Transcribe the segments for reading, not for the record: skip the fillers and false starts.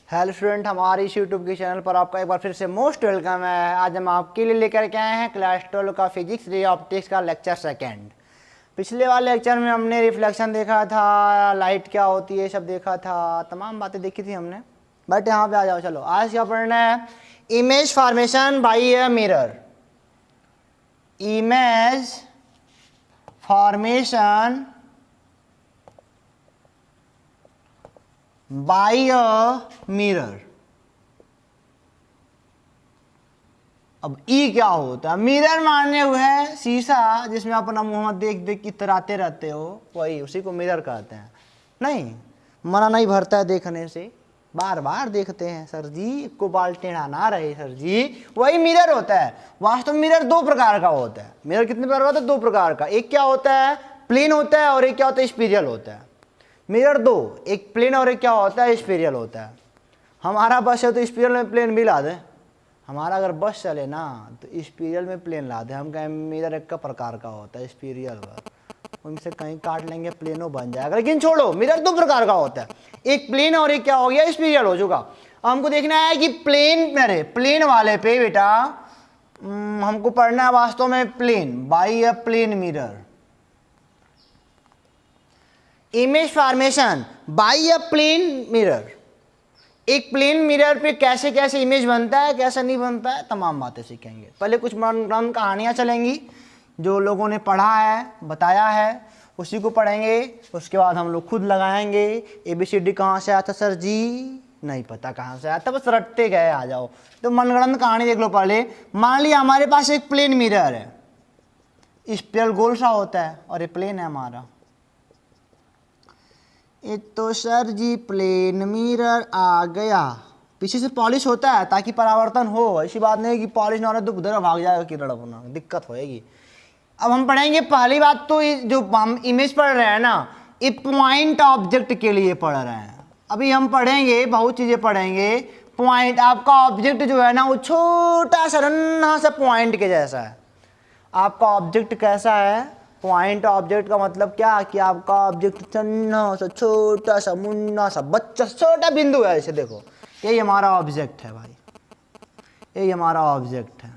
Hello student, हमारे इस YouTube के चैनल पर आपका एक बार फिर से मोस्ट वेलकम है। आज हम आपके लिए लेकर के आए हैं क्लास 12 का फिजिक्स रे ऑप्टिक्स का लेक्चर सेकंड। पिछले वाले लेक्चर में हमने रिफ्लेक्शन देखा था, लाइट क्या होती है सब देखा था, तमाम बातें देखी थी हमने। बट यहाँ पे आ जाओ, चलो आज क्या पढ़ना है, image formation by a mirror. Image formation by a mirror. अब ई क्या होता है? मिरर माने हुए है शीशा जिसमें अपना मुंह देख देख के इतराते रहते हो, वही उसी को मिरर कहते हैं। नहीं, मना नहीं भरता है देखने से, बार बार देखते हैं सर जी, को बाल टेढ़ा ना रहे सर जी, वही मिरर होता है। वास्तव में मिरर दो प्रकार का होता है। मिरर कितने प्रकार का होता है? दो प्रकार का। एक क्या होता है, प्लेन होता है, और एक क्या होता है, स्पिरियल होता है। मिरर दो, एक प्लेन और एक क्या होता है, स्पिरियल होता है। हमारा बस है तो स्पिरियल में प्लेन भी ला दें, हमारा अगर बस चले ना तो स्पिरियल में प्लेन ला दें। हम कहें मिरर एक का प्रकार का होता है, स्पिरियल का, उनसे कहीं काट लेंगे प्लेनो बन जाएगा। लेकिन छोड़ो, मिरर दो प्रकार का होता है, एक प्लेन और एक क्या हो गया, स्पिरियल हो चुका। हमको देखना है कि प्लेन वाले पे बेटा हमको पढ़ना है वास्तव में plane by a plane mirror. Image formation by a plane mirror. एक प्लेन मिरर पे कैसे कैसे इमेज बनता है, कैसे नहीं बनता है, तमाम बातें सीखेंगे। पहले कुछ मनगढ़ंत कहानियाँ चलेंगी जो लोगों ने पढ़ा है, बताया है, उसी को पढ़ेंगे। उसके बाद हम लोग खुद लगाएंगे। ABCD कहाँ से आता सर जी? नहीं पता कहाँ से आता, बस रटते गए आ जाओ। तो मनगढ़ंत कहानी देख लो पहले। मान लिया हमारे पास एक प्लेन मिरर है, स्फीयर गोल सा होता है और ये प्लेन है हमारा। एक तो सर जी प्लेन मिरर आ गया, पीछे से पॉलिश होता है ताकि परावर्तन हो। ऐसी बात नहीं है कि पॉलिश ना हो तो उधर भाग जाएगा किरण अपना, दिक्कत होएगी। अब हम पढ़ेंगे, पहली बात तो जो हम इमेज पढ़ रहे हैं ना, ये पॉइंट ऑब्जेक्ट के लिए पढ़ रहे हैं। अभी हम पढ़ेंगे, बहुत चीज़ें पढ़ेंगे। पॉइंट, आपका ऑब्जेक्ट जो है ना वो छोटा सा नन्हा सा पॉइंट के जैसा है। आपका ऑब्जेक्ट कैसा है? पॉइंट ऑब्जेक्ट का मतलब क्या कि आपका ऑब्जेक्ट नन्हा सा, छोटा सा, मुन्ना सा, बच्चा, छोटा बिंदु है। ऐसे देखो, यही हमारा ऑब्जेक्ट है भाई, यही हमारा ऑब्जेक्ट है।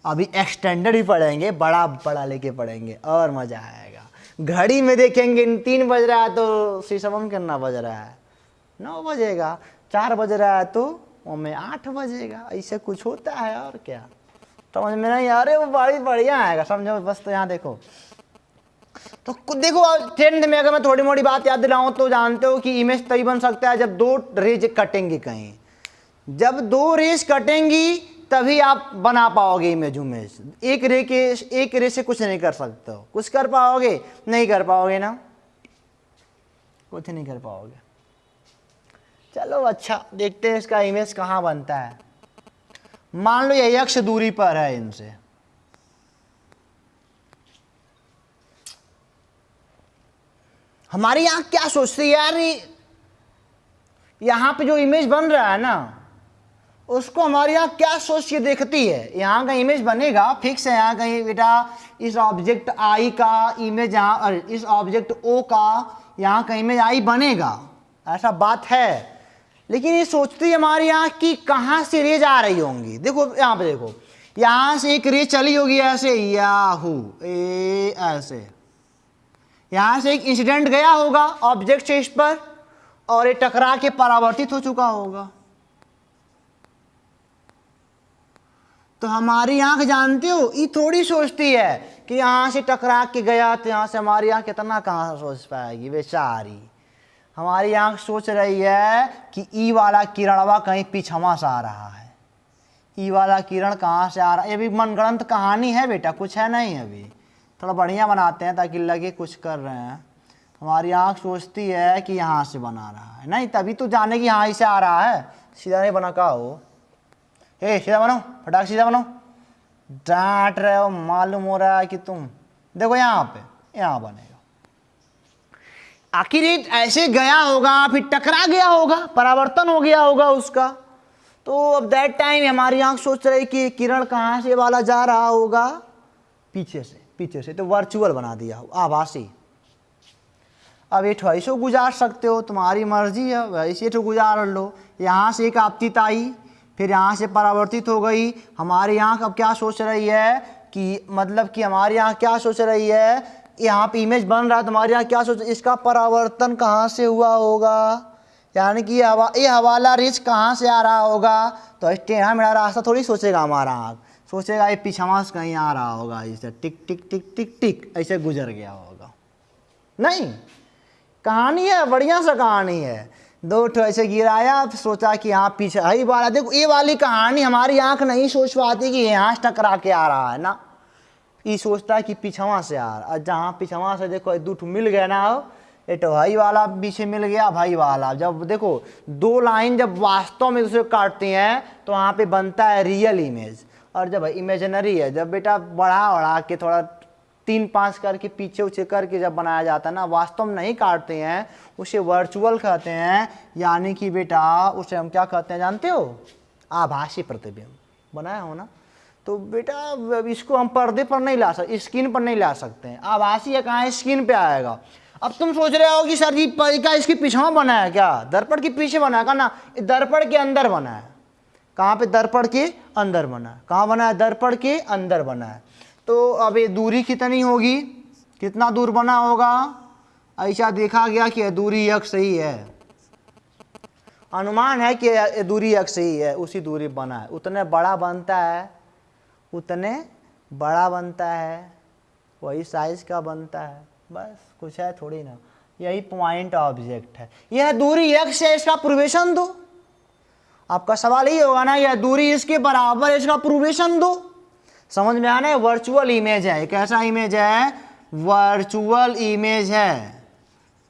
अभी एक्सटेंडेड ही पढ़ेंगे, बड़ा बड़ा लेके पढ़ेंगे और मजा आएगा। घड़ी में देखेंगे 3 बज रहा है तो शीशम कितना बज रहा है, 9 बजेगा। 4 बज रहा है तो में 8 बजेगा। ऐसे कुछ होता है और क्या, समझ में नहीं आ रहे? वो बड़ी बढ़िया आएगा, समझो बस। तो यहाँ देखो, तो देखो ट्रेंड में अगर मैं थोड़ी मोड़ी बात याद दिलाऊं तो जानते हो कि इमेज तभी बन सकता है जब 2 रेज कटेंगी कहीं। जब 2 रेज कटेंगी तभी आप बना पाओगे इमेज। एक रे से कुछ नहीं कर सकते हो। कुछ कर पाओगे? नहीं कर पाओगे ना, कुछ नहीं कर पाओगे। चलो अच्छा, देखते हैं इसका इमेज कहाँ बनता है। मान लो ये अक्ष दूरी पर है इनसे, हमारी आंख क्या सोचती है यार, यहां पे जो इमेज बन रहा है ना उसको हमारी आंख क्या सोच के देखती है? यहाँ का इमेज बनेगा फिक्स है, यहाँ कहीं बेटा इस ऑब्जेक्ट आई का इमेज यहाँ, और इस ऑब्जेक्ट ओ का यहाँ का इमेज आई बनेगा, ऐसा बात है। लेकिन ये सोचती है हमारी आंख की कहाँ से रेज आ रही होंगी। देखो यहाँ पे देखो, यहाँ से एक रेज चली होगी ऐसे, याहू ऐसे, यहाँ से एक इंसिडेंट गया होगा ऑब्जेक्ट से इस पर, और ये टकरा के परावर्तित हो चुका होगा। तो हमारी आंख जानते हो ये थोड़ी सोचती है कि यहाँ से टकरा के गया तो यहाँ से हमारी आंख कितना कहाँ सोच पाएगी बेचारी। हमारी आंख सोच रही है कि ई वाला किरणवा कहीं पीछवा से आ रहा है, ई वाला किरण कहाँ से आ रहा है। ये भी मनगढ़ंत कहानी है बेटा, कुछ है नहीं। अभी थोड़ा बढ़िया बनाते हैं ताकि लगे कुछ कर रहे हैं। हमारी आंख सोचती है कि यहाँ से बना रहा है, नहीं तभी तो जाने की यहाँ से आ रहा है, सीधा नहीं बना का हो। हे सीधा बनो, फटाक सीधा बनो, डांट रहे हो, मालूम हो रहा है कि तुम देखो यहाँ पे, यहाँ बनेगा। आखिर ऐसे गया होगा, फिर टकरा गया होगा, परावर्तन हो गया होगा उसका। तो अब दैट टाइम हमारी आंख सोच रही कि किरण कहाँ से वाला जा रहा होगा, पीछे से, तो वर्चुअल बना दिया हो, आभासी। अब ये ऐसे गुजार सकते हो, तुम्हारी मर्जी है, वैसे तो गुजार लो। यहाँ से एक आपतित आई, फिर यहाँ से परावर्तित हो गई। हमारी आँख अब क्या सोच रही है कि मतलब कि हमारी आँख क्या सोच रही है, यहाँ पे इमेज बन रहा है, तुम्हारी आँख क्या सोच, इसका परावर्तन कहाँ से हुआ होगा, यानी कि ये हवाला रिच कहाँ से आ रहा होगा। तो टेढ़ा मेढ़ा रास्ता थोड़ी सोचेगा हमारा आँख, सोचेगा ये पीछावा से कहीं आ रहा होगा, ऐसे टिक टिक टिक टिक टिक ऐसे गुजर गया होगा। नहीं, कहानी है, बढ़िया सा कहानी है। दो ठो ऐसे गिराया, सोचा कि यहाँ पीछे ही वाला, देखो ये वाली कहानी हमारी आँख नहीं सोच पाती कि यहाँ से टकरा के आ रहा है ना, ये सोचता है कि पीछवा से आ रहा। जहाँ पीछवा से देखो दो ठो मिल गया ना, ये तो भाई वाला पीछे मिल गया, भाई वाला। जब देखो दो लाइन जब वास्तव में दूसरे काटती हैं तो वहाँ पे बनता है रियल इमेज, और जब इमेजिनरी है, जब बेटा बढ़ा के थोड़ा 3-5 करके पीछे उछे करके जब बनाया जाता है ना, वास्तव में नहीं काटते हैं, उसे वर्चुअल कहते हैं। यानी कि बेटा उसे हम क्या कहते हैं जानते हो, आभासी प्रतिबिंब बनाया हो ना। तो बेटा इसको हम पर्दे पर नहीं ला सकते, स्क्रीन पर नहीं ला सकते हैं, आभासी है, कहाँ स्क्रीन पे आएगा। अब तुम सोच रहे हो कि सर जी क्या इसके पीछे बना है क्या, दर्पण के पीछे बना है का ना, दर्पण के अंदर बना है। कहाँ पे, दर्पण के अंदर बना है। कहाँ बना है, दर्पण के अंदर बना है। तो अब ये दूरी कितनी होगी, कितना दूर बना होगा, ऐसा देखा गया कि दूरी एक सही है, अनुमान है कि दूरी एक सही है, उसी दूरी बना है। उतने बड़ा बनता है, उतने बड़ा बनता है, वही साइज का बनता है, बस कुछ है थोड़ी ना। यही पॉइंट ऑब्जेक्ट है। यह दूरी x है, इसका प्रोवेशन दो। आपका सवाल ही होगा ना, यह दूरी इसके बराबर, इसका प्रोवेशन दो। समझ में आना है, वर्चुअल इमेज है। कैसा इमेज है, वर्चुअल इमेज है।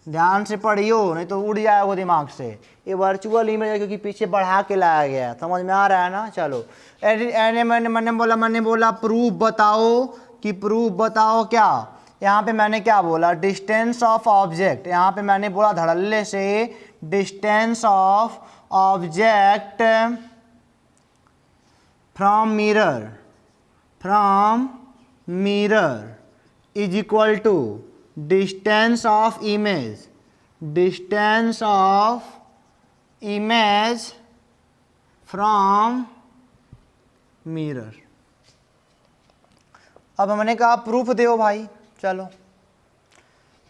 ध्यान से पढ़ियो, नहीं तो उड़ जाएगा दिमाग से। ये वर्चुअल इमेज है क्योंकि पीछे बढ़ा के लाया गया है। समझ में आ रहा है ना। चलो मैंने बोला प्रूफ बताओ, कि प्रूफ बताओ क्या। यहाँ पे मैंने क्या बोला, डिस्टेंस ऑफ ऑब्जेक्ट। यहाँ पे मैंने बोला धड़ल्ले से distance of object from mirror is equal to distance of image from mirror. अब हमने कहा प्रूफ दो भाई। चलो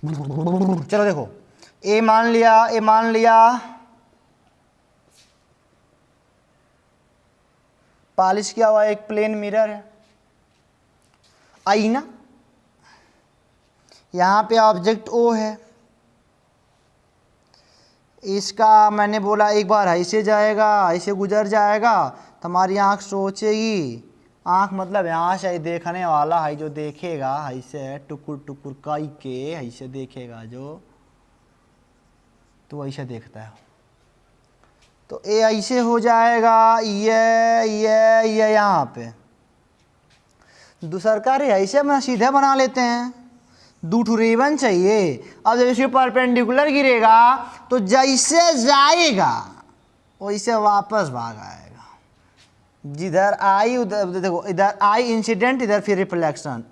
देखो, ए मान लिया पॉलिश किया हुआ एक प्लेन मिरर है, आईना। यहाँ पे ऑब्जेक्ट ओ है, इसका मैंने बोला एक बार ऐसे जाएगा, ऐसे गुजर जाएगा, तुम्हारी आँख सोचेगी, आँख मतलब यहाँ से देखने वाला है, जो देखेगा ऐसे टुकुर टुकुर काई के ऐसे देखेगा जो, तो ऐसे देखता है। तो ये ऐसे हो जाएगा, ये यहाँ पे दूसर का रे ऐसे हम सीधे बना लेते हैं। दो रेवन चाहिए। अब जब इसके परपेंडिकुलर गिरेगा तो जैसे जाएगा वैसे वापस भाग आएगा। जिधर आई उधर देखो, इधर आई इंसिडेंट, इधर फिर रिफ्लेक्शन।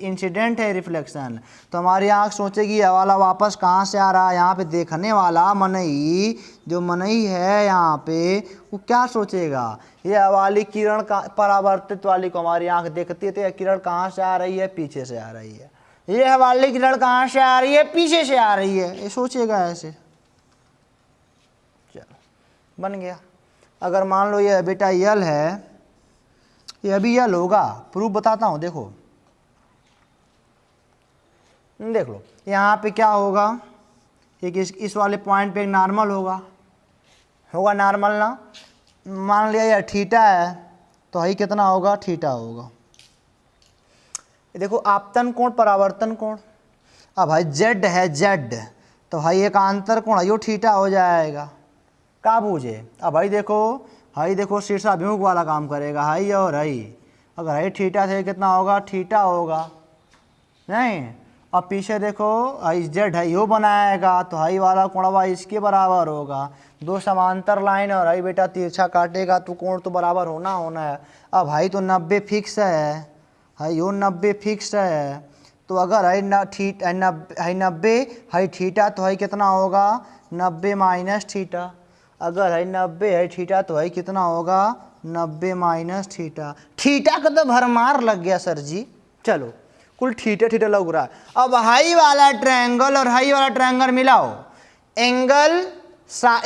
इंसिडेंट है रिफ्लेक्शन, तो हमारी आँख सोचेगी ये वाला वापस कहाँ से आ रहा है। यहाँ पे देखने वाला मनई, जो मनई है यहाँ पे, वो क्या सोचेगा, ये वाली किरण का परावर्तित वाली को हमारी आँख देखती है तो यह किरण कहाँ से आ रही है, पीछे से आ रही है। ये वाली किरण कहाँ से आ रही है, पीछे से आ रही है, ये सोचेगा ऐसे। चलो बन गया। अगर मान लो ये बेटा यल है, ये अभी यल होगा, प्रूफ बताता हूँ। देखो देख लो, यहाँ पे क्या होगा, एक इस वाले पॉइंट पे एक नॉर्मल होगा नॉर्मल ना। मान लिया यह थीटा है, तो ही कितना होगा, थीटा होगा। देखो आपतन कोण, परावर्तन कोण। अब भाई जेड है, जेड तो भाई एक आंतर कोण है, यो थीटा हो जाएगा। का बूझे, अब भाई देखो शीर्षाभिमुख वाला काम करेगा, हाई और हाई। अगर हाई थीटा से कितना होगा, थीटा होगा नहीं। अब पीछे देखो हाई जेड है, यो बनाएगा तो हाई वाला कोणवा इसके बराबर होगा। दो समांतर लाइन और हाई बेटा तिरछा काटेगा तो कोण तो बराबर होना है। अब हाई तो 90 फिक्स है, हाई यो 90 फिक्स है, तो अगर है 90 है थीटा तो है कितना होगा 90 माइनस थीटा। अगर है 90 है थीटा तो है कितना होगा 90 माइनस थीटा। थीटा का तो भरमार लग गया सर जी। चलो कुल थीटा थीटा लग रहा है। अब हाई वाला ट्रायंगल और हाई वाला ट्रायंगल मिलाओ, एंगल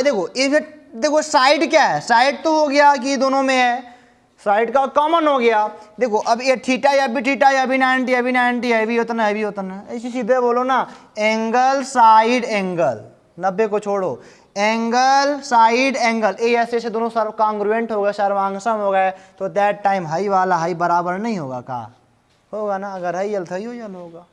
देखो ये देखो साइड क्या है, साइड तो हो गया कि दोनों में है, साइड का कॉमन हो गया। देखो अब ये थीटा या भी थीटा या भी 90 या भी 90 है भी उतना है भी उतना, ऐसे सीधे बोलो ना एंगल साइड एंगल, 90 को छोड़ो, एंगल साइड एंगल ए ऐसे ऐसे दोनों सर्व कांग्रुएंट हो गए, सर्वांगसम हो गए, तो दैट टाइम हाई वाला हाई बराबर नहीं होगा का, होगा ना। अगर हाई यल था यो यल होगा।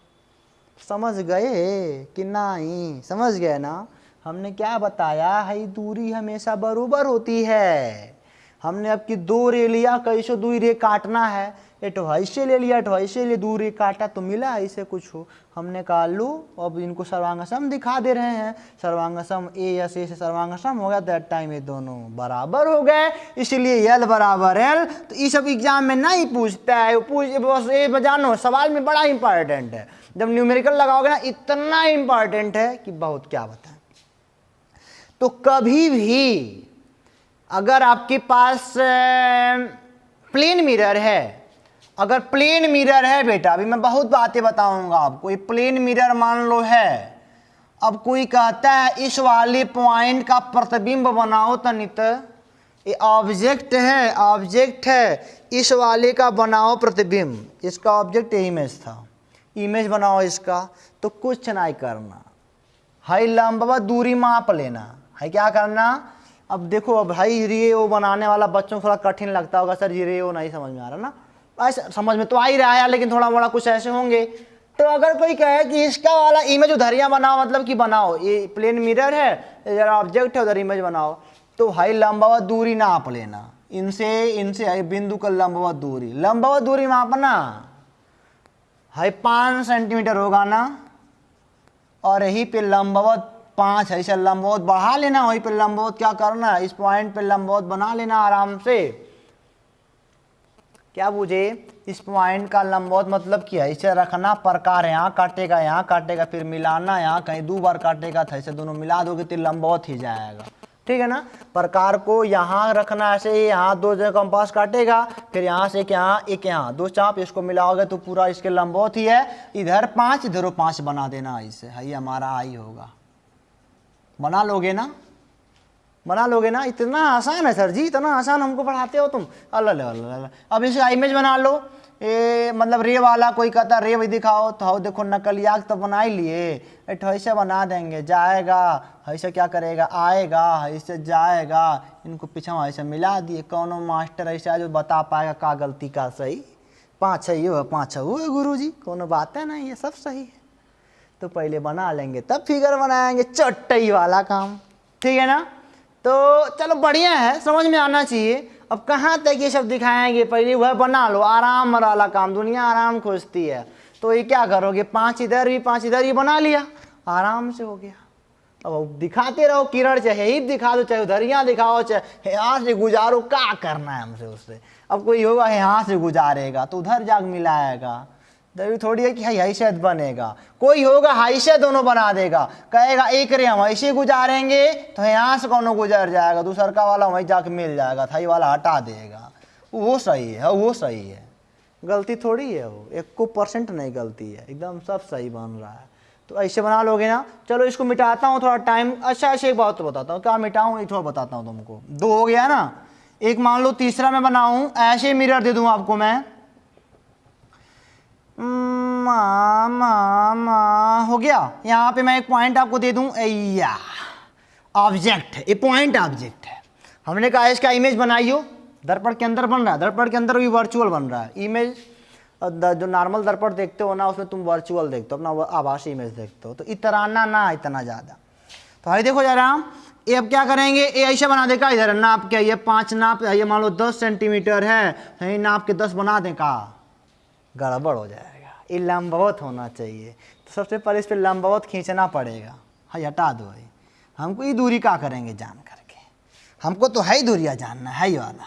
समझ गए कि नहीं? समझ गए ना। हमने क्या बताया, हाई दूरी हमेशा बराबर होती है। हमने अब की दो रे लिया, कैसे दूरी रे काटना है, एटो से ले लिया एटो से ले, दूरी काटा तो मिला ऐसे कुछ हो। हमने कहा लो अब इनको सर्वांगसम दिखा दे रहे हैं, सर्वांगसम ए या से सर्वांगसम हो गया, दैट टाइम ये दोनों बराबर हो गए, इसलिए यल बराबर एल। तो ये सब एग्जाम में नहीं पूछता है, बस ये जानो सवाल में बड़ा इंपॉर्टेंट है, जब न्यूमेरिकल लगाओगे ना इतना इंपॉर्टेंट है कि बहुत क्या बताएं। तो कभी भी अगर आपके पास प्लेन मिरर है, अगर प्लेन मिरर है बेटा, अभी मैं बहुत बातें बताऊंगा आपको, ये प्लेन मिरर मान लो है, अब कोई कहता है इस वाले पॉइंट का प्रतिबिंब बनाओ तनित, ये ऑब्जेक्ट है, ऑब्जेक्ट है, इस वाले का बनाओ प्रतिबिंब, इसका ऑब्जेक्ट इमेज था, इमेज बनाओ इसका, तो कुछ नहीं करना, हाई लंबवत दूरी माप लेना है, क्या करना। अब देखो अब भाई रे ओ बनाने वाला बच्चों को थोड़ा कठिन लगता होगा, सर जी रे ओ नहीं समझ में आ रहा ना, ऐसा समझ में तो आ ही रहा है, लेकिन थोड़ा बड़ा कुछ ऐसे होंगे। तो अगर कोई कहे कि इसका वाला इमेज उधरिया बनाओ, मतलब कि बनाओ, ये प्लेन मिरर है, जरा ऑब्जेक्ट है, उधर इमेज बनाओ, तो हाई लंबवत दूरी नाप लेना, इनसे बिंदु का लंबवत दूरी मापना, हाई 5 सेंटीमीटर होगा ना, और यही पे लंबवत 5 है, इसे लंबवत बढ़ा लेना, वहीं पे लंबवत क्या करना, इस पॉइंट पे लंबवत बना लेना आराम से। क्या बुझे, इस पॉइंट का लंबवत मतलब क्या है, इसे रखना, प्रकार यहाँ काटेगा, फिर मिलाना, यहाँ कहीं 2 बार काटेगा था, इसे दोनों मिला दोगे तो लंबवत ही जाएगा, ठीक है ना। प्रकार को यहाँ रखना, ऐसे यहाँ 2 जगह कंपास काटेगा, फिर यहाँ से एक यहाँ 2 चाप, इसको मिलाओगे तो पूरा इसके लंबवत ही है, इधर 5 इधर 5 बना देना, इससे हाई हमारा आई होगा। बना लोगे ना, इतना आसान है सर जी, इतना आसान हमको पढ़ाते हो तुम, अल्लाह। अब इसका इमेज बना लो, ये मतलब रे वाला कोई कहता रे भी दिखाओ, तो देखो नकलिया तो बना ही लिए, ऐसे बना देंगे, जाएगा ऐसे क्या करेगा, आएगा ऐसे जाएगा, इनको पीछे ऐसे मिला दिए, कौनो मास्टर ऐसा जो बता पाएगा का गलती का सही, 5 है ये 5 है वो, गुरु जी कोनो बात है नहीं, ये सब सही है। तो पहले बना लेंगे तब फिगर बनाएंगे, चट्टई वाला काम, ठीक है ना। तो चलो बढ़िया है, समझ में आना चाहिए। अब कहाँ तक ये सब दिखाएंगे, पहले वह बना लो, आराम वाला काम, दुनिया आराम खोजती है। तो ये क्या करोगे, 5 इधर भी 5 इधर ही बना लिया, आराम से हो गया। अब दिखाते रहो, किरण चाहे ही दिखा दो, चाहे उधरिया दिखाओ, चाहे यहाँ से गुजारो, क्या करना है हमसे उससे। अब कोई होगा यहाँ से गुजारेगा तो उधर जाग मिलाएगा, जरूरी थोड़ी है कि हाई बनेगा, कोई होगा हाई से दोनों बना देगा, कहेगा एक रे हम ऐसे गुजारेंगे तो यहाँ से कौन गुजर जाएगा, दूसर का वाला वहीं जाके मिल जाएगा, थाई वाला हटा देगा, वो सही है, वो सही है, गलती थोड़ी है, वो 1% नहीं गलती है, एकदम सब सही बन रहा है। तो ऐसे बना लोगे ना। चलो इसको मिटाता हूँ थोड़ा टाइम, अच्छा एक बात तो बताता हूँ, क्या मिटाऊँ, ये थोड़ा बताता हूँ तुमको। 2 हो गया ना, एक मान लो तीसरा मैं बनाऊँ, ऐसे मिरर दे दूँ आपको मैं, हो गया। यहाँ पे मैं एक पॉइंट आपको दे दूं, या ऑब्जेक्ट है, ये पॉइंट ऑब्जेक्ट है। हमने कहा इसका इमेज बनाइयो, दर्पण के अंदर बन रहा है, दर्पण के अंदर भी वर्चुअल बन रहा है इमेज, जो नॉर्मल दर्पण देखते हो ना उसमें तुम वर्चुअल देखते हो, अपना आभासी इमेज देखते हो, तो इतराना ना इतना ज़्यादा। तो भाई देखो जरा, ये अब क्या करेंगे, ये ऐसे बना देगा, इधर नाप के ये 5 नाप, ये मान लो 10 सेंटीमीटर है, नाप के 10 बना दें, का गड़बड़ हो जाएगा, ये लंबवत होना चाहिए। तो सबसे पहले इस पर लंबवत खींचना पड़ेगा, हाँ हटा दो भाई, हमको ये दूरी क्या करेंगे जान करके, हमको तो है ही दूरिया जानना है, वाला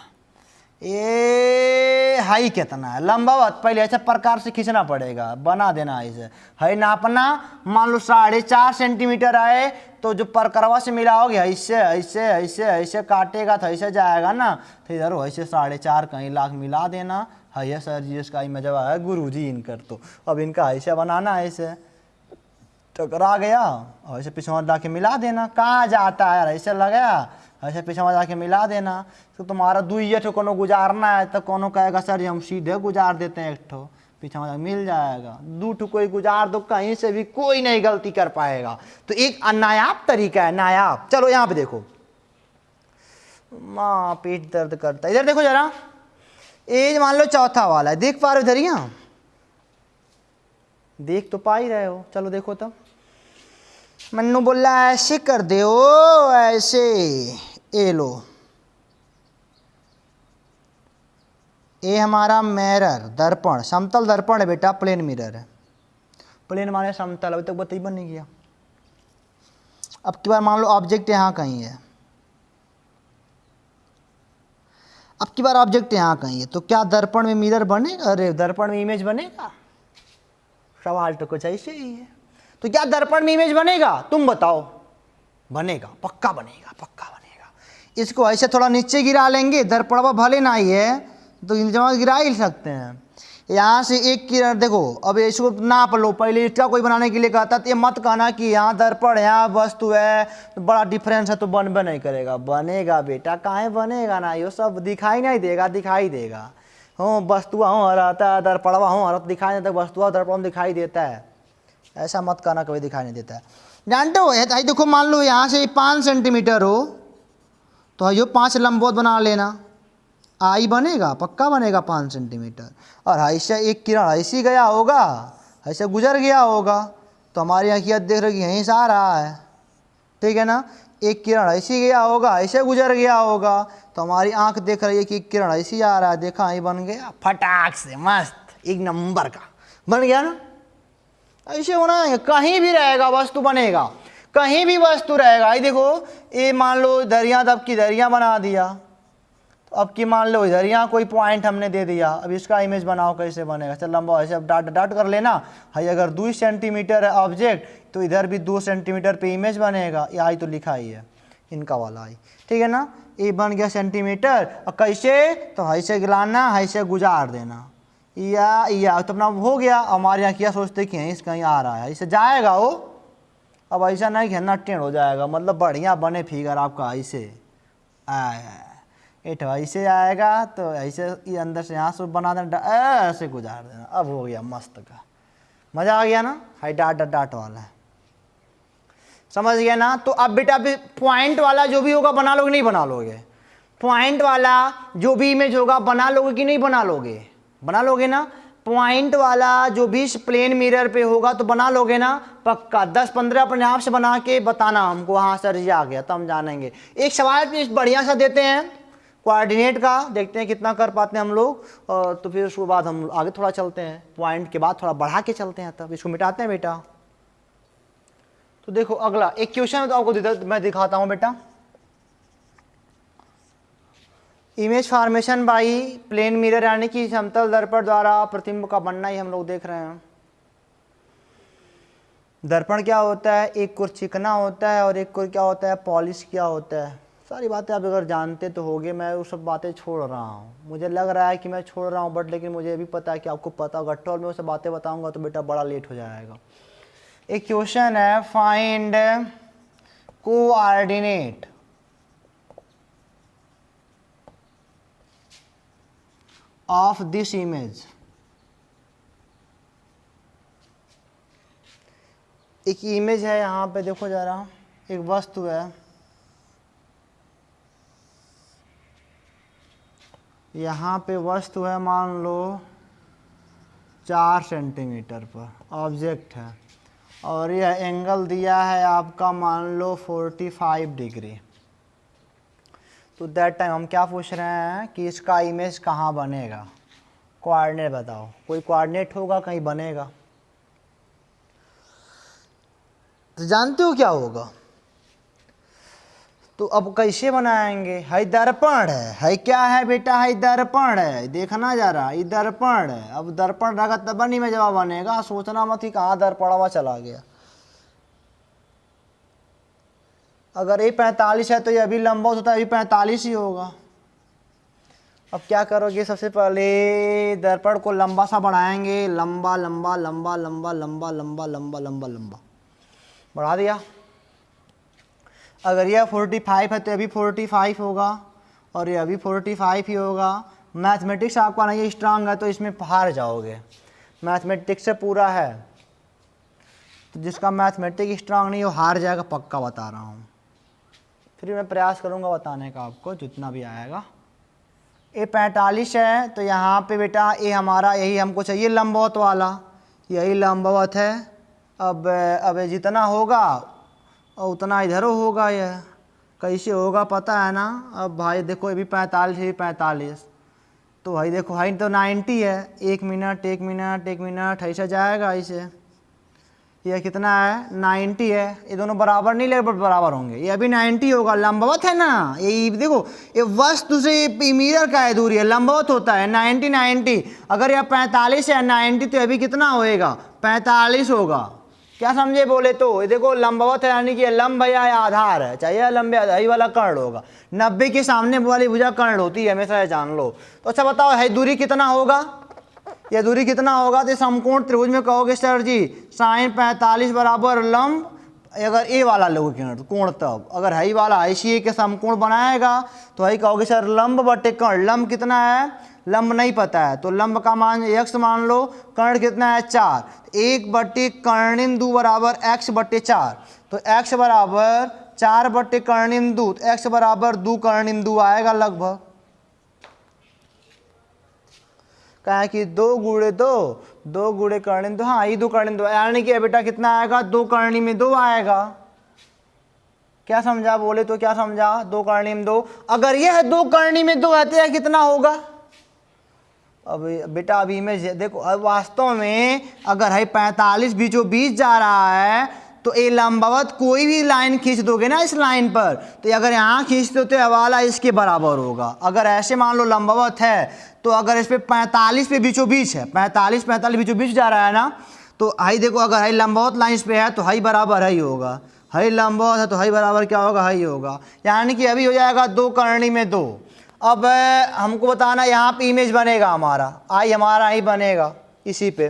ये हाई कितना है, लंबावत पहले ऐसे प्रकार से खींचना पड़ेगा, बना देना ऐसे है नापना। मान लो 4.5 सेंटीमीटर आए तो जो परकरवा से मिलाओगे ऐसे ऐसे ऐसे ऐसे काटेगा तो ऐसे जाएगा ना, तो इधर ऐसे 4.5 कहीं लाख मिला देना है। ये सर जी इसका मजा है गुरु जी इनकर, तो अब इनका ऐसे बनाना, ऐसे टकरा गया और ऐसे पिछवा जाके मिला देना। कहाँ जाता है, ऐसे लगाया ऐसे पिछवा जाके मिला देना। तो तुम्हारा दुइये ठो कोनो गुजारना है तो कोनो कहेगा सर जी हम सीधे गुजार देते हैं, एक ठो पिछवा मिल जाएगा। 2 ठो कोई गुजार दो, कहीं से भी कोई नहीं गलती कर पाएगा। तो एक नायाब तरीका है, नायाब। चलो यहाँ पे देखो, माँ पेट दर्द करता है, इधर देखो जरा। एज मान लो चौथा वाला है, देख पा रहे हो इधर, यहाँ देख तो पा ही रहे हो। चलो देखो तब, मन्नू बोला ऐसे कर दे, ओ ऐसे, ये लो, ये हमारा मिरर दर्पण, समतल दर्पण है बेटा, प्लेन मिरर है। प्लेन माने समतल, अभी तक बताइए बन नहीं गया। अब की बार मान लो ऑब्जेक्ट यहाँ कहीं है, अब की बार ऑब्जेक्ट यहाँ कहीं है, तो क्या दर्पण में मिरर बनेगा? अरे दर्पण में इमेज बनेगा? सवाल तो कुछ ऐसे ही है। तो क्या दर्पण में इमेज बनेगा? तुम बताओ। बनेगा, पक्का बनेगा, पक्का बनेगा। इसको ऐसे थोड़ा नीचे गिरा लेंगे, दर्पण भले ना ही है तो जमा गिरा ही सकते हैं। यहाँ से एक किरण देखो, अब इसको नाप लो। पहले इसका कोई बनाने के लिए कहता तो ये मत कहना कि यहाँ दर्पण यहाँ वस्तु है तो बड़ा डिफरेंस है तो बन नहीं करेगा। बनेगा बेटा, काहे बनेगा ना, ये सब दिखाई नहीं देगा, दिखाई देगा। हो वस्तुआ हो रहता है, दर्पणवा हो रहता दिखाई देता है, वस्तुआ दर्पण दिखाई देता है। ऐसा मत कहना कभी दिखाई नहीं देता है। जानते हो ये देखो, मान लो यहाँ से 5 सेंटीमीटर हो तो ये 5 लंबवत बना लेना, आई बनेगा, पक्का बनेगा 5 सेंटीमीटर। और ऐसे एक किरण ऐसी गया होगा, ऐसे गुजर गया होगा तो हमारी आँखियाँ देख रही यहीं से आ रहा है, ठीक है ना। एक किरण ऐसी गया होगा, ऐसे गुजर गया होगा तो हमारी आँख देख रही है कि किरण ऐसी आ रहा है, देखा यहीं बन गया, फटाक से मस्त एक नंबर का बन गया ना। ऐसे होना है, कहीं भी रहेगा वस्तु बनेगा, कहीं भी वस्तु रहेगा। ये देखो, ये मान लो दरिया, दब की दरिया बना दिया, तो अब की मान लो इधर यहाँ कोई पॉइंट हमने दे दिया, अब इसका इमेज बनाओ, कैसे बनेगा? चल लंबा ऐसे अब डाट डाट कर लेना है। अगर 2 सेंटीमीटर है ऑब्जेक्ट तो इधर भी 2 सेंटीमीटर पे इमेज बनेगा। ये आई तो लिखा ही है, इनका वाला आई, ठीक है ना। ये बन गया सेंटीमीटर, और कैसे? तो ऐसे गिलाना, ऐसे गुजार देना, या तो अपना हो गया। हमारे यहाँ क्या सोचते कि यहीं कहीं आ रहा है, ऐसे जाएगा वो। अब ऐसा नहीं कि ना टेढ़ हो जाएगा, मतलब बढ़िया बने फिगर आपका, ऐसे एट ऐसे आएगा तो ऐसे ये अंदर से यहाँ से बना देना, ऐसे गुजार देना। अब हो गया मस्त का, मज़ा आ गया ना। हाई डाट डाट वाला है, समझ गया ना। तो अब बेटा पॉइंट वाला जो भी होगा बना लोगे नहीं बना लोगे? पॉइंट वाला जो भी इमेज होगा बना लोगे कि नहीं बना लोगे? बना लोगे ना। पॉइंट वाला जो भी प्लेन मिरर पे होगा तो बना लोगे ना, पक्का। 10-15 अपने आप से बना के बताना हमको, हाँ सर जी आ गया, तो हम जानेंगे। एक सवाल बढ़िया सा देते हैं कोऑर्डिनेट का, देखते हैं कितना कर पाते हैं हम लोग, और तो फिर उसके बाद हम आगे थोड़ा चलते हैं, पॉइंट के बाद थोड़ा बढ़ा के चलते हैं, तब इसको मिटाते हैं बेटा। तो देखो अगला एक क्वेश्चन तो आपको मैं दिखाता हूँ बेटा। Image formation by plane mirror, यानी कि समतल दर्पण द्वारा प्रतिबिंब का बनना ही हम लोग देख रहे हैं। दर्पण क्या होता है? एक कोर चिकना होता है और एक कोर क्या होता है? पॉलिश किया होता है। सारी बातें आप अगर जानते तो होगे, मैं वो सब बातें छोड़ रहा हूँ। मुझे लग रहा है कि मैं छोड़ रहा हूँ, बट लेकिन मुझे भी पता है कि आपको पता होगा। टॉल में वो सब बातें बताऊँगा तो बेटा बड़ा लेट हो जाएगा। एक क्वेश्चन है, find coordinate of this image. एक इमेज है यहाँ पे, देखो जरा, एक वस्तु है, यहाँ पे वस्तु है, मान लो 4 सेंटीमीटर पर ऑब्जेक्ट है, और यह एंगल दिया है आपका मान लो 45 डिग्री। तो दैट टाइम हम क्या पूछ रहे हैं कि इसका इमेज कहाँ बनेगा? कोऑर्डिनेट बताओ। कोई कोऑर्डिनेट होगा, कहीं बनेगा। तो जानते हो क्या होगा? तो अब कैसे बनाएंगे? है दर्पण है क्या है बेटा? है दर्पण है, देखना जा रहा है दर्पण है। अब दर्पण रहेगा तब नहीं में जवाब बनेगा, सोचना मत कि कहाँ दर्पण हुआ चला गया। अगर ये 45 है तो ये अभी लंबवत होता है, अभी 45 ही होगा। अब क्या करोगे? सबसे पहले दर्पण को लंबा सा बढ़ाएंगे, लंबा लंबा लंबा लंबा लंबा लंबा लंबा लंबा लंबा बढ़ा दिया। अगर यह 45 है तो अभी 45 होगा और ये अभी 45 ही होगा। मैथमेटिक्स आपका नहीं स्ट्रांग है तो इसमें हार जाओगे। मैथमेटिक्स से पूरा है तो जिसका मैथमेटिक्स स्ट्रांग नहीं हो हार जाएगा, पक्का बता रहा हूँ। फिर मैं प्रयास करूँगा बताने का आपको जितना भी आएगा। ये 45 है तो यहाँ पे बेटा ये हमारा यही हमको चाहिए लंबवत वाला, यही लंबवत है। अब जितना होगा और उतना इधर होगा। यह कैसे होगा पता है ना? अब भाई देखो ये भी 45 है, 45 तो भाई देखो हाई तो 90 है। 1 मिनट 1 मिनट 1 मिनट ऐसा जाएगा ऐसे। यह कितना है? 90 है। ये दोनों बराबर नहीं लगे बट बराबर होंगे, ये अभी 90 होगा। लंबवत है ना, ये देखो ये वस्तु से मिरर का है दूरी है, लंबवत होता है 90 90। अगर यह 45 है 90 तो अभी कितना होएगा? 45 होगा। क्या समझे बोले तो? ये देखो लंबवत है यानी कि लंब या आधार है, चाहिए लंबे आधार वाला कर्ण होगा। 90 के सामने वाली भुजा कर्ण होती है, हमेशा ये जान लो। तो अच्छा बताओ है दूरी कितना होगा? यह दूरी कितना होगा? तो समकोण त्रिभुज में कहोगे सर जी साइन 45 बराबर लंब, अगर ए वाला लोगे कोण तब अगर हाई वाला ऐसी के समकोण बनाएगा तो हाई कहोगे सर लंब बटे कर्ण। लंब कितना है? लंब नहीं पता है तो लंब का मान x मान लो, कर्ण कितना है? 4। 1 बटे कर्णिंदु बराबर x बटे 4। तो x बराबर 4 बटे कर्णिंदु, तो x बराबर 2 कर्णिंदु आएगा लगभग। क्या है कि 2 गुणे 2 गुणे कर्णिंदु, हाँ ये 2 कर्णिंदु यानी कि बेटा कितना आएगा? 2 कर्णी में 2 आएगा। क्या समझा बोले तो? क्या समझा? 2 कर्णी में 2। अगर यह 2 कर्णी में 2 है तो यह कितना होगा? अब बेटा अभी इमेज देखो, अब वास्तव में अगर है 45 बीचों बीच जा रहा है तो ये लंबवत कोई भी लाइन खींच दोगे ना इस लाइन पर, तो अगर यहाँ खींचते हो तो यह वाला इसके बराबर होगा। अगर ऐसे मान लो लंबवत है तो अगर इस पे 45 पे बीचों बीच है, 45 बीचों बीच जा रहा है ना, तो हाई देखो अगर हाई लंबवत लाइन पे है तो हाई बराबर हाई होगा। हाई लंबवत है तो हाई बराबर क्या होगा? हाई होगा। यानी कि अभी हो जाएगा 2 कर्णी में 2। अब हमको बताना यहाँ पे इमेज बनेगा हमारा, आई हमारा ही बनेगा इसी पे।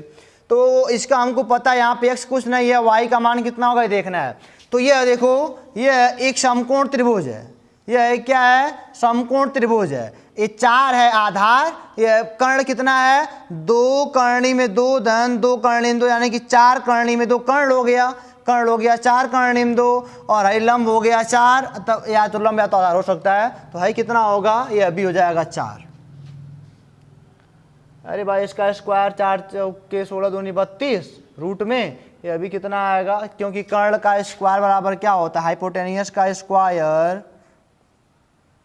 तो इसका हमको पता है यहाँ पे x कुछ नहीं है, y का मान कितना होगा ये देखना है। तो ये देखो ये एक समकोण त्रिभुज है, यह क्या है? समकोण त्रिभुज है। ये 4 है आधार, ये कर्ण कितना है? 2 कर्णी में 2 धन 2 कर्णी में 2 यानी कि 4 कर्णी में 2 कर्ण हो गया। कर्ण हो गया 4 कर्णी में 2 और हाई लंब हो गया 4, तब या तो लंब या तो आधार हो सकता है। तो हाई कितना होगा? ये अभी हो जाएगा 4। अरे भाई इसका स्क्वायर 4 चौके 16 दूनी 32 रूट में ये अभी कितना आएगा? क्योंकि कर्ण का स्क्वायर बराबर क्या होता है? हाइपोटेनियस का स्क्वायर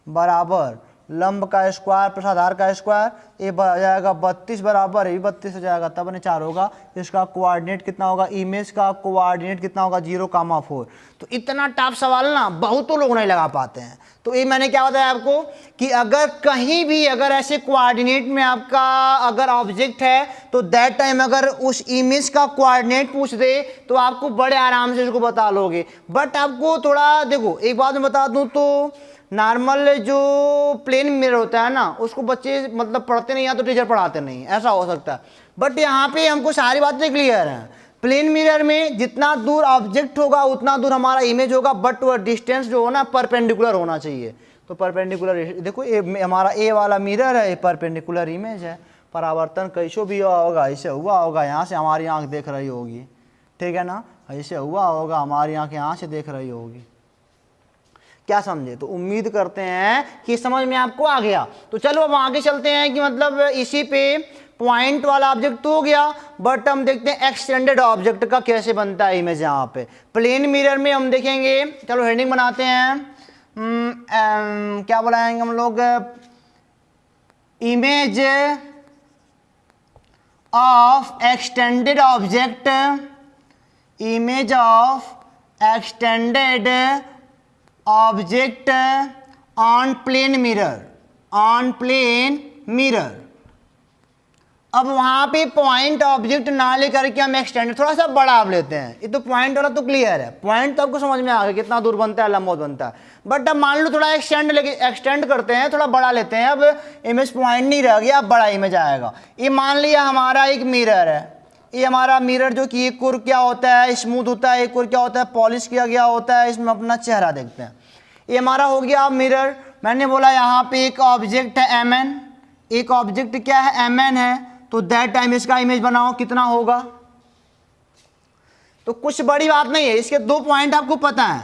बराबर लंब का स्क्वायर प्लस आधार का स्क्वायर, ये हो जाएगा 32 बराबर ये 32 हो जाएगा, तब 4 होगा। इसका कोऑर्डिनेट कितना होगा? इमेज का कोऑर्डिनेट कितना होगा? 0,4। तो इतना टफ सवाल ना बहुतों लोग नहीं लगा पाते हैं। तो ये मैंने क्या बताया आपको कि अगर कहीं भी अगर ऐसे कोऑर्डिनेट में आपका अगर ऑब्जेक्ट है तो दैट टाइम अगर उस इमेज का कोऑर्डिनेट पूछ दे तो आपको बड़े आराम से उसको बता लोगे। बट आपको थोड़ा देखो एक बात मैं बता दूं तो नॉर्मल जो प्लेन मिरर होता है ना उसको बच्चे मतलब पढ़ते नहीं या तो टीचर पढ़ाते नहीं, ऐसा हो सकता है। बट यहाँ पे हमको सारी बातें क्लियर हैं। प्लेन मिरर में जितना दूर ऑब्जेक्ट होगा उतना दूर हमारा इमेज होगा, बट वह डिस्टेंस जो हो ना परपेंडिकुलर होना चाहिए। तो परपेंडिकुलर देखो ये हमारा ए वाला मिरर है, परपेंडिकुलर इमेज है। परावर्तन कैसे भी हुआ होगा, ऐसे हुआ होगा, यहाँ से हमारी आंख देख रही होगी, ठीक है ना, ऐसे हुआ होगा, हमारी आंख यहाँ से देख रही होगी। क्या समझे? तो उम्मीद करते हैं कि समझ में आपको आ गया। तो चलो अब आगे चलते हैं कि मतलब इसी पे पॉइंट वाला ऑब्जेक्ट तो हो गया, बट हम देखते हैं एक्सटेंडेड ऑब्जेक्ट का कैसे बनता है इमेज। यहाँ पे प्लेन मिरर में हम देखेंगे, चलो हेडिंग बनाते हैं, क्या बुलाएंगे हम लोग? Image of extended object, image of extended object on plane mirror, on plane mirror. अब वहां पे पॉइंट ऑब्जेक्ट ना लेकर के हम एक्सटेंड थोड़ा सा बड़ा आप लेते हैं। ये तो पॉइंट वाला तो क्लियर है, पॉइंट तो आपको समझ में आ गया कितना दूर बनता है, लंबवत बनता है। बट अब मान लो थोड़ा एक्सटेंड करते हैं, थोड़ा बड़ा लेते हैं। अब इमेज पॉइंट नहीं रह गया, अब बड़ा इमेज आएगा। ये मान लिया हमारा एक मिरर है, ये हमारा मिरर जो कि एक कोर क्या होता है, स्मूथ होता है, एक कोर क्या होता है, पॉलिश किया गया होता है। इसमें अपना चेहरा देखते हैं। ये हमारा हो गया मिरर। मैंने बोला यहाँ पे एक ऑब्जेक्ट है mn, एक ऑब्जेक्ट क्या है mn है, तो दैट टाइम इसका इमेज बनाओ कितना होगा। तो कुछ बड़ी बात नहीं है, इसके 2 पॉइंट आपको पता है,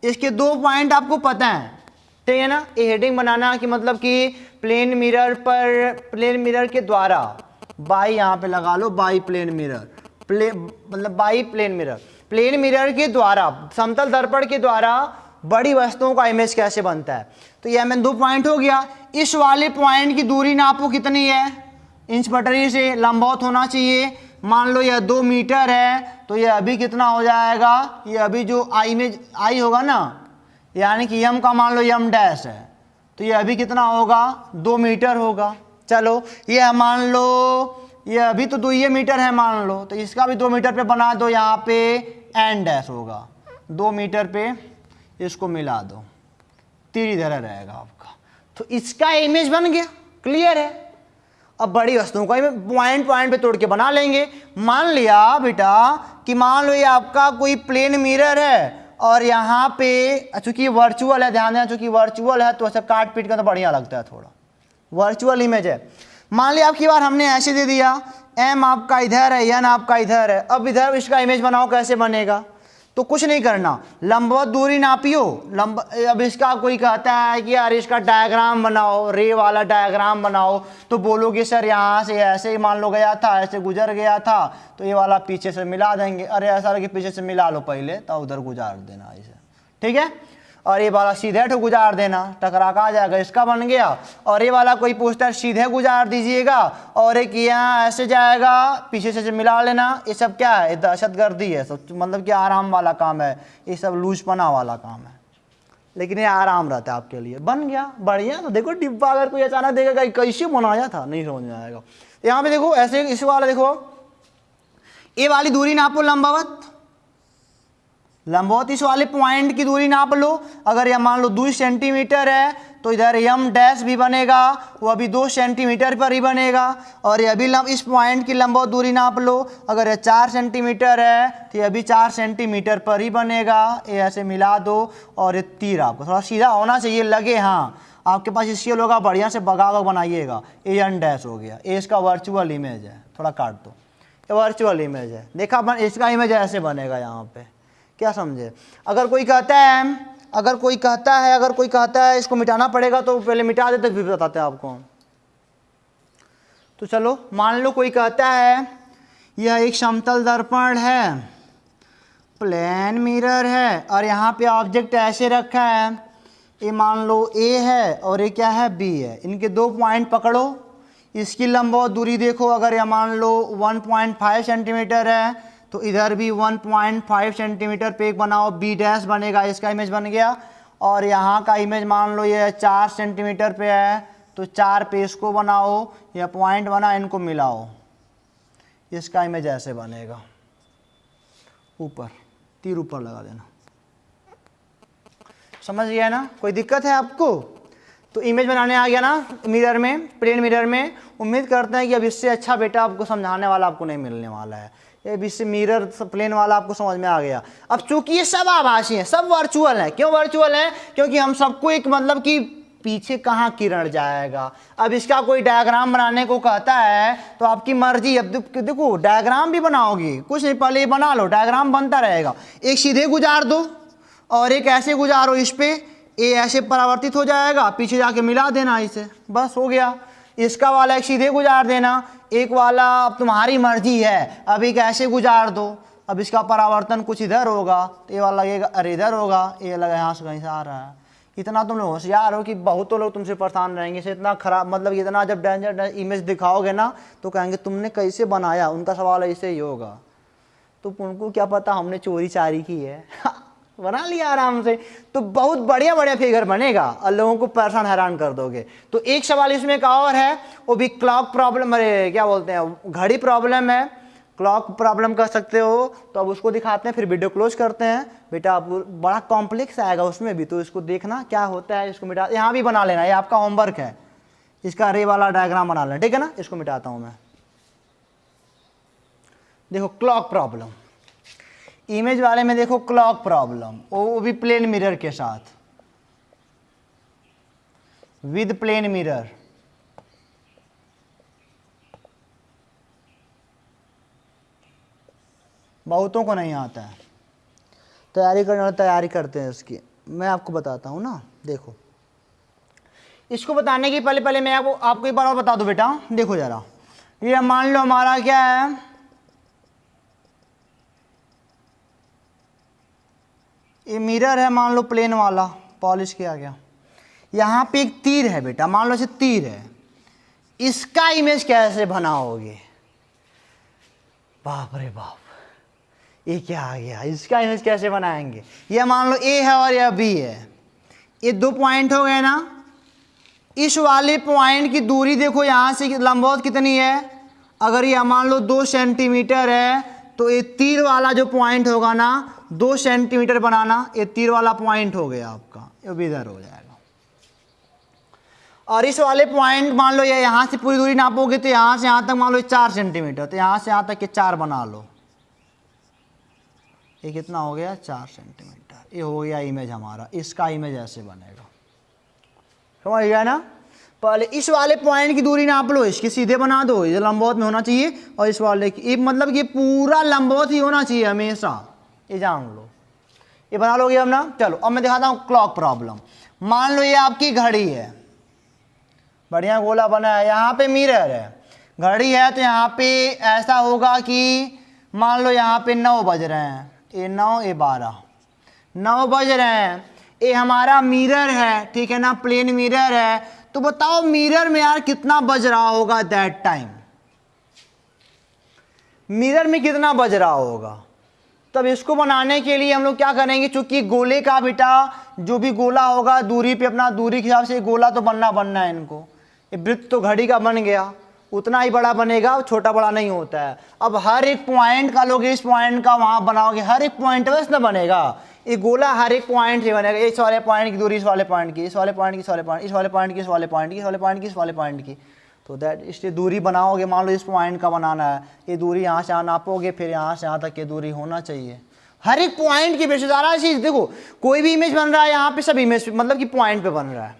इसके 2 पॉइंट आपको पता है, ठीक है ना। ये हेडिंग बनाना कि मतलब कि प्लेन मिरर पर, प्लेन मिरर के द्वारा, बाई यहाँ पे लगा लो, बाई प्लेन मिरर, मतलब by plane mirror, plane mirror के द्वारा, समतल दर्पण के द्वारा बड़ी वस्तुओं का इमेज कैसे बनता है। तो ये मैंने 2 पॉइंट हो गया। इस वाले पॉइंट की दूरी नापो कितनी है, इंच बटरी से लंबवत होना चाहिए। मान लो यह 2 मीटर है, तो यह अभी कितना हो जाएगा, ये अभी जो आई में आई होगा ना, यानी कि यम का मान लो यम डैश है, तो ये अभी कितना होगा, 2 मीटर होगा। चलो ये मान लो ये अभी तो 2 मीटर है मान लो, तो इसका भी 2 मीटर पे बना दो, यहाँ पे एन डैश होगा, 2 मीटर पे इसको मिला दो, तीर इधर रहेगा आपका, तो इसका इमेज बन गया। क्लियर है। अब बड़ी वस्तुओं का पॉइंट पॉइंट पे तोड़ के बना लेंगे। मान लिया बेटा कि मान लो ये आपका कोई प्लेन मिरर है और यहाँ पे चूंकि वर्चुअल है, ध्यान देना चूंकि वर्चुअल है तो ऐसा काट पीट का तो बढ़िया लगता है, थोड़ा वर्चुअल इमेज है। मान लिया आपकी बार हमने ऐसे दे दिया, एम आपका इधर है, एन आपका इधर है। अब इधर इसका इमेज बनाओ, कैसे बनेगा, तो कुछ नहीं करना, लंबवत दूरी नापियो। अब इसका कोई कहता है कि यार इसका डायग्राम बनाओ, रे वाला डायग्राम बनाओ, तो बोलोगे सर यहाँ से ऐसे ही मान लो गया था, ऐसे गुजर गया था, तो ये वाला पीछे से मिला देंगे। अरे ऐसा लगे पीछे से मिला लो पहले, तो उधर गुजार देना ऐसे, ठीक है। और ये वाला सीधे ठो गुजार देना, टकरा का आ जाएगा, इसका बन गया। और ये वाला कोई पूछता है सीधे गुजार दीजिएगा, और एक यहाँ ऐसे जाएगा, पीछे से मिला लेना। ये सब क्या है, दहशतगर्दी है सब, मतलब कि आराम वाला काम है, ये सब लूजपना वाला काम है, लेकिन ये आराम रहता है आपके लिए। बन गया बढ़िया। तो देखो डिब्बा अगर कोई अचानक देखेगा कैसे बनाया था, नहीं समझ में आएगा। यहाँ पे देखो ऐसे, इस वाला देखो, ये वाली दूरी नापो लंबवत, लंबवत इस वाले पॉइंट की दूरी नाप लो। अगर यह मान लो 2 सेंटीमीटर है, तो इधर यम डैश भी बनेगा, वो अभी 2 सेंटीमीटर पर ही बनेगा। और ये अभी इस पॉइंट की लंबवत दूरी नाप लो। अगर यह 4 सेंटीमीटर है, तो ये अभी 4 सेंटीमीटर पर ही बनेगा। ये ऐसे मिला दो, और ये तीर आपको थोड़ा सीधा होना चाहिए, लगे हाँ आपके पास स्केल होगा, बढ़िया से बगा बनाइएगा। ये एन डैश हो गया, ये इसका वर्चुअल इमेज है, थोड़ा काट दो, ये वर्चुअल इमेज है। देखा इसका इमेज ऐसे बनेगा यहाँ पे, क्या समझे। अगर कोई कहता है इसको मिटाना पड़ेगा, तो पहले मिटा देते फिर बताते हैं आपको। तो चलो मान लो कोई कहता है यह एक समतल दर्पण है, प्लेन मिरर है, और यहाँ पे ऑब्जेक्ट ऐसे रखा है, ये मान लो ए है और ये क्या है, बी है। इनके 2 पॉइंट पकड़ो, इसकी लंबवत दूरी देखो। अगर यह मान लो 1.5 सेंटीमीटर है, तो इधर भी 1.5 सेंटीमीटर पे एक बनाओ, बी डैश बनेगा, इसका इमेज बन गया। और यहाँ का इमेज मान लो ये 4 सेंटीमीटर पे है, तो 4 पे इसको बनाओ, यह पॉइंट बना, इनको मिलाओ, इसका इमेज ऐसे बनेगा। ऊपर तीर ऊपर लगा देना, समझ गया ना। कोई दिक्कत है आपको? तो इमेज बनाने आ गया ना मिरर में, प्लेन मिरर में। उम्मीद करते हैं कि अब इससे अच्छा बेटा आपको समझाने वाला आपको नहीं मिलने वाला है। ये इससे मिरर प्लेन वाला आपको समझ में आ गया। अब चूंकि ये सब आभासी हैं, सब वर्चुअल हैं। क्यों वर्चुअल हैं? क्योंकि हम सबको एक मतलब कि पीछे कहाँ किरण जाएगा। अब इसका कोई डायग्राम बनाने को कहता है तो आपकी मर्जी। अब देखो डायग्राम भी बनाओगी, कुछ नहीं पहले बना लो, डायग्राम बनता रहेगा। एक सीधे गुजार दो और एक ऐसे गुजारो, इस पे ये ऐसे परावर्तित हो जाएगा, पीछे जाके मिला देना इसे, बस हो गया। इसका वाला एक सीधे गुजार देना, एक वाला अब तुम्हारी मर्जी है, अब एक ऐसे गुजार दो। अब इसका परावर्तन कुछ इधर होगा तो ये वाला लगेगा, अरे इधर होगा, ये लगा यहाँ से कहीं से आ रहा है। इतना तुम लोग होशियार हो कि बहुतों लोग तुमसे परेशान रहेंगे। इसे इतना खराब मतलब इतना जब डेंजर इमेज दिखाओगे ना तो कहेंगे तुमने कैसे बनाया। उनका सवाल ऐसे ही होगा, तो उनको क्या पता हमने चोरी चारी की है। बना लिया आराम से। तो बहुत बढ़िया बढ़िया फिगर बनेगा और लोगों को परेशान हैरान कर दोगे। तो एक सवाल इसमें एक और है, वो भी क्लॉक प्रॉब्लम, अरे क्या बोलते हैं, घड़ी प्रॉब्लम है, क्लॉक प्रॉब्लम कर सकते हो। तो अब उसको दिखाते हैं, फिर वीडियो क्लोज करते हैं। बेटा अब बड़ा कॉम्प्लेक्स आएगा उसमें भी, तो इसको देखना क्या होता है। इसको मिटा, यहाँ भी बना लेना, ये आपका होमवर्क है, इसका रे वाला डायग्राम बना लेना, ठीक है ना। इसको मिटाता हूँ मैं। देखो क्लॉक प्रॉब्लम, इमेज वाले में देखो क्लॉक प्रॉब्लम, वो भी प्लेन मिरर के साथ, विद प्लेन मिरर। बहुतों को नहीं आता है, तैयारी करने वाले तैयारी करते हैं इसकी। मैं आपको बताता हूँ ना, देखो इसको बताने की पहले मैं आपको एक बार और बता दूं बेटा। देखो जरा, ये मान लो हमारा क्या है, ये मिरर है, मान लो प्लेन वाला, पॉलिश किया गया। यहाँ पे एक तीर है बेटा, मान लो ऐसे तीर है, इसका इमेज कैसे बनाओगे? बाप रे बाप, ये क्या आ गया, इसका इमेज कैसे बनाएंगे? ये मान लो ए है और यह बी है, ये दो पॉइंट हो गए ना। इस वाले पॉइंट की दूरी देखो यहाँ से लंबवत कितनी है, अगर ये मान लो 2 सेंटीमीटर है, तो ये तीर वाला जो पॉइंट होगा ना 2 सेंटीमीटर बनाना, ये तीर वाला पॉइंट हो गया आपका, ये भी इधर हो जाएगा। और इस वाले पॉइंट मान लो ये यहाँ से पूरी दूरी नापोगे तो यहाँ से यहाँ तक मान लो 4 सेंटीमीटर, तो यहाँ से यहाँ तक के 4 बना लो, ये कितना हो गया 4 सेंटीमीटर। ये हो गया इमेज हमारा, इसका इमेज ऐसे बनेगा, समझ गया ना। पहले इस वाले पॉइंट की दूरी नाप लो, इसकी सीधे बना दो, ये लंबवत में होना चाहिए, और इस वाले की, मतलब ये पूरा लंबवत ही होना चाहिए हमेशा, ये जान लो। ये बना लोगे अब ना। चलो अब मैं दिखाता हूँ क्लॉक प्रॉब्लम। मान लो ये आपकी घड़ी है, बढ़िया गोला बना है, यहाँ पे मिरर है, घड़ी है, तो यहाँ पे ऐसा होगा कि मान लो यहाँ पे 9 बज रहे हैं, ये 9 ये 12, 9 बज रहे हैं, ये हमारा मिरर है, ठीक है ना, प्लेन मिरर है। तो बताओ मिरर में यार कितना बज रहा होगा दैट टाइम, मिरर में कितना बज रहा होगा। तब इसको बनाने के लिए हम लोग क्या करेंगे, चूंकि गोले का बेटा जो भी गोला होगा दूरी पे अपना दूरी के हिसाब से गोला तो बनना है इनको। ये वृत्त तो घड़ी का बन गया, उतना ही बड़ा बनेगा, छोटा बड़ा नहीं होता है। अब हर एक पॉइंट का लोग इस पॉइंट का वहां बनाओगे, हर एक पॉइंट बस ना बनेगा, ये गोला हर एक पॉइंट से बनेगा। इस वाले पॉइंट की दूरी इस वाले पॉइंट की, इस वाले पॉइंट की, इस वाले पॉइंट, इस वाले पॉइंट की, इस वाले पॉइंट की, इस वाले पॉइंट की, इस वाले पॉइंट की। तो दैट इससे दूरी बनाओगे, मान लो इस पॉइंट का बनाना है, ये दूरी यहाँ से यहाँ नापोगे, फिर यहाँ से यहाँ तक की दूरी होना चाहिए। हर एक पॉइंट की बेसिस सारा चीज देखो, कोई भी इमेज बन रहा है यहाँ पे, सब इमेज मतलब कि पॉइंट पे बन रहा है।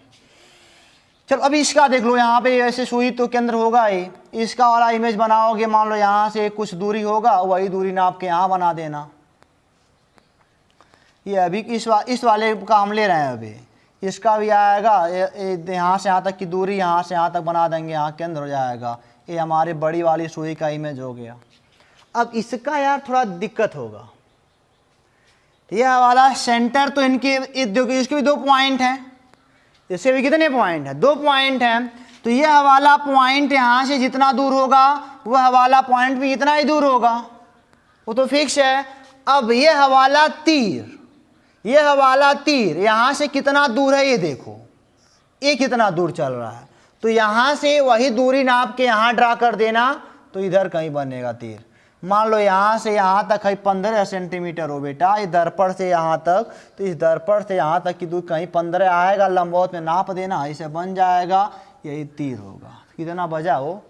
चलो अभी इसका देख लो, यहाँ पे ऐसे सुई तो केंद्र होगा ही, इसका वाला इमेज बनाओगे, मान लो यहाँ से कुछ दूरी होगा, वही दूरी नाप के यहाँ बना देना। ये अभी इस वाले का हम ले रहे हैं, अभी इसका भी आएगा, यहाँ से यहाँ तक की दूरी यहाँ से यहाँ तक बना देंगे, यहाँ केंद्र हो जाएगा। ये हमारी बड़ी वाली सुई का इमेज हो गया। अब इसका यार थोड़ा दिक्कत होगा, यह वाला सेंटर तो इनके इसके भी 2 पॉइंट हैं, इसके भी कितने पॉइंट हैं, 2 पॉइंट हैं। तो यह वाला पॉइंट यहाँ से जितना दूर होगा वह वाला पॉइंट भी इतना ही दूर होगा, वो तो फिक्स है। अब यह वाला तीर, यह वाला तीर यहाँ से कितना दूर है, ये देखो ये कितना दूर चल रहा है। तो यहाँ से वही दूरी नाप के यहाँ ड्रा कर देना, तो इधर कहीं बनेगा तीर। मान लो यहाँ से यहाँ तक है 15 सेंटीमीटर हो बेटा, इस दर्पण से यहाँ तक, तो इस दर्पण से यहाँ तक की दूरी कहीं 15 आएगा, लंबवत में नाप देना, इसे बन जाएगा, यही तीर होगा। कितना बजा हो,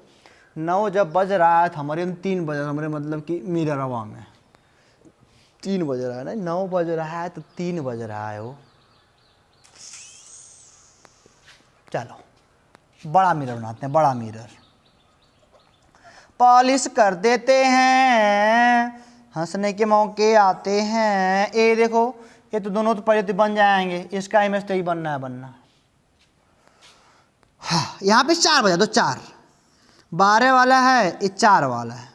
9 जब बज रहा है तो हमारे 3 बज रहा, हमारे मतलब कि मिरर हवा में 3 बज रहा है ना, 9 बज रहा है तो 3 बज रहा है वो। चलो बड़ा मिरर बनाते हैं, बड़ा मिरर पॉलिश कर देते हैं, हंसने के मौके आते हैं। ये देखो, ये तो दोनों तो पहले तो बन जाएंगे, इसका इमेज तो ही बनना है बनना। हाँ यहाँ पे 4 बजा दो, 4 12 वाला है, ये 4 वाला है,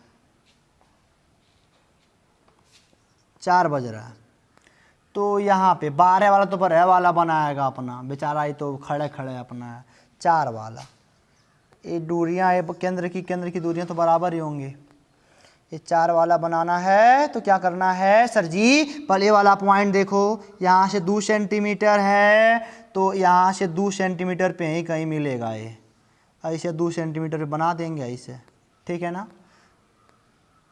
4 बज रहा है। तो यहाँ पे 12 वाला तो पर है वाला बनाएगा अपना, बेचारा ही तो खड़े खड़े अपना है। 4 वाला, ये दूरियाँ, ये केंद्र की दूरियाँ तो बराबर ही होंगी, ये 4 वाला बनाना है तो क्या करना है सर जी, पहले वाला पॉइंट देखो, यहाँ से 2 सेंटीमीटर है तो यहाँ से 2 सेंटीमीटर पे ही कहीं मिलेगा। ये ऐसे 2 सेंटीमीटर पे बना देंगे ऐसे, ठीक है ना।